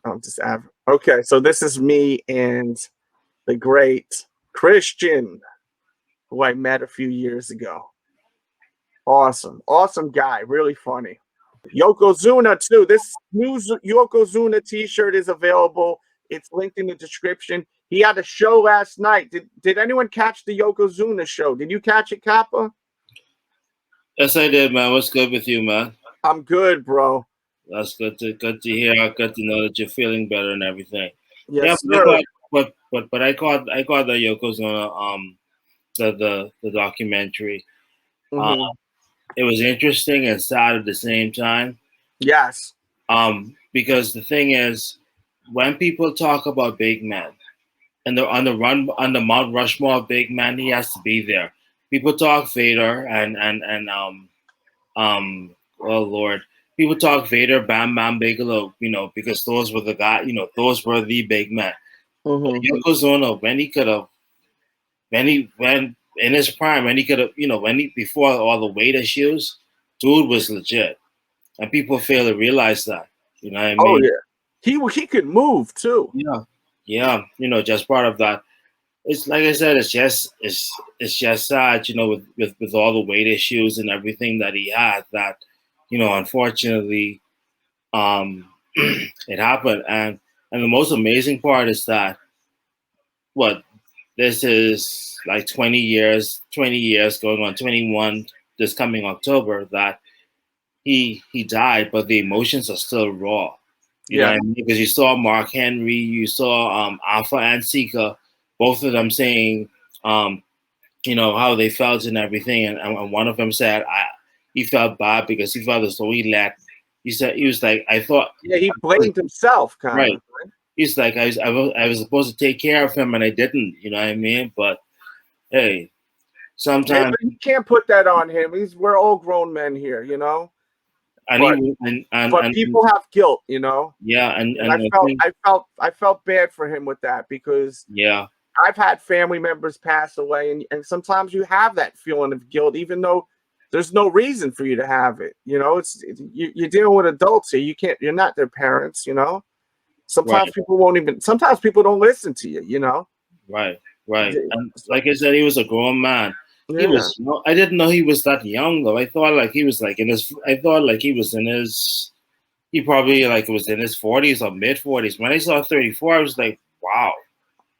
I'm just okay. So this is me and the great Christian, who I met a few years ago. Awesome guy, really funny. Yokozuna too. This new Yokozuna T-shirt is available. It's linked in the description. He had a show last night. Did anyone catch the Yokozuna show? Did you catch it, Kappa? Yes, I did, man. What's good with you, man? I'm good, bro. That's good to hear. Good to know that you're feeling better and everything. Yes, Yeah, sir. but I caught the Yokozuna the documentary. Mm-hmm. It was interesting and sad at the same time. Yes. Because the thing is, when people talk about big men and they're on the Mount Rushmore of big men, he has to be there. People talk Vader oh Lord, people talk Vader, Bam Bam Bigelow, because those were the guy, those were the big men. But Mm-hmm. Yokozuna, when in his prime, when he could have, before all the weight issues, dude was legit, and people fail to realize that. You know what I Oh mean? yeah. He could move too. Yeah, just part of that. It's like I said, it's just sad, with all the weight issues and everything that he had. That, unfortunately, it happened. And the most amazing part is that what this is like 20 years going on 21 this coming October that he died, but the emotions are still raw. You know Yeah. what I mean? Because you saw Mark Henry, you saw Alpha and Sika, both of them saying, how they felt and everything. And one of them said he felt bad because he felt as though he said, he was like, I thought. Yeah, he blamed himself, kind Right. of. Right? He's like, I was supposed to take care of him and I didn't, you know what I mean? But hey, Yeah, sometimes. but you can't put that on him. We're all grown men here, you know. And But he, but people have guilt, you know. yeah, And and I think, I felt bad for him with that because yeah, I've had family members pass away, and sometimes you have that feeling of guilt, even though there's no reason for you to have it. You know, you're dealing with adults here. You're not their parents, you know. Sometimes right, people won't even. Sometimes people don't listen to you. You know. right, right. And So, like I said, he was a grown man. He yeah. was, I didn't know he was that young though. I thought like he was like I thought like he was he probably like was in his 40s or mid 40s. When I saw 34, I was like, wow.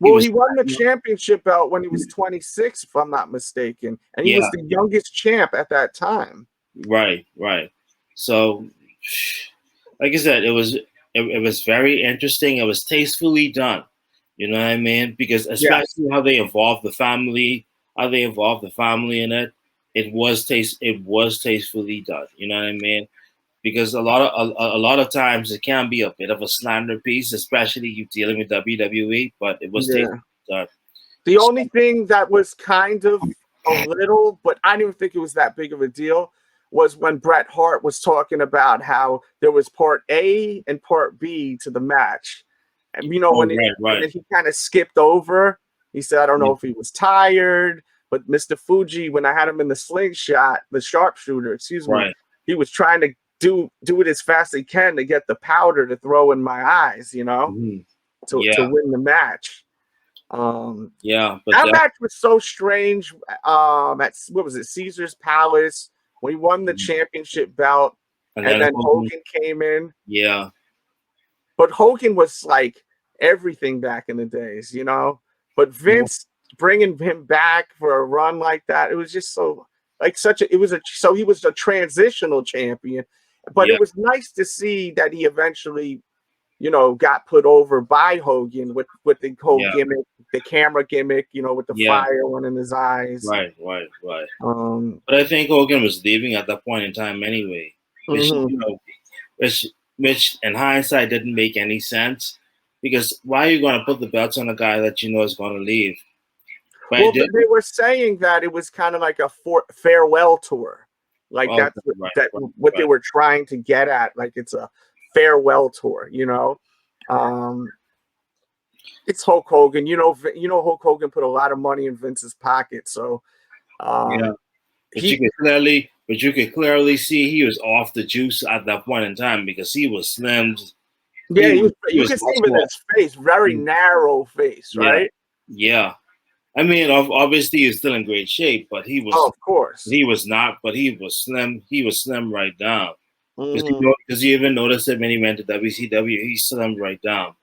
He Well, was, he won the championship belt when he was 26, if I'm not mistaken, and he yeah, was the youngest champ at that time. right, right. So, like I said, it was very interesting. It was tastefully done. You know what I mean? Because Yes. especially how they evolved the family in it, it was tastefully done. You know what I mean? Because a lot of times it can be a bit of a slander piece, especially you dealing with WWE, but it was tastefully Yeah. done. The So, only thing that was kind of a little, but I didn't think it was that big of a deal, was when Bret Hart was talking about how there was part A and part B to the match. And you know, oh right, right, when he kind of skipped over, he said, I don't yeah, know if he was tired, but Mr. Fuji, when I had him in the slingshot, the sharpshooter, excuse me, right, he was trying to do it as fast as he can to get the powder to throw in my eyes, you know, hmm to yeah, win the match. Um, yeah, but that that, match was so strange. At what was it, Caesar's Palace, when he won the championship belt, and and then then Hogan came in. yeah, But Hogan was like everything back in the days, you know. But yeah, Vince bringing him back for a run like that, it was just so like such a. It was a so he was a transitional champion, but yeah, it was nice to see that he eventually got put over by Hogan with the whole yeah, gimmick, the camera gimmick, with the yeah, fire one in his eyes. right, right, right. Um, But I think Hogan was leaving at that point in time anyway, which mhm. which which in hindsight didn't make any sense because why are you going to put the belts on a guy that you know is going to leave? But it Well, did. they were saying that it was kind of like a farewell tour, like Oh, that's right, right, what they right. were trying to get at, like it's a farewell tour, you know. Um, it's Hulk Hogan, Hulk Hogan put a lot of money in Vince's pocket, so Yeah, um, he but you could clearly see he was off the juice at that point in time because he was slimmed. Yeah, he you was can see not him in small. his face, very narrow face, Yeah, right? yeah. I mean, obviously he's still in great shape, but Oh, of course. he was not. But he was slim. He was slim right down. Mhm. Because you even notice it when he went to WCW, he slimmed right down.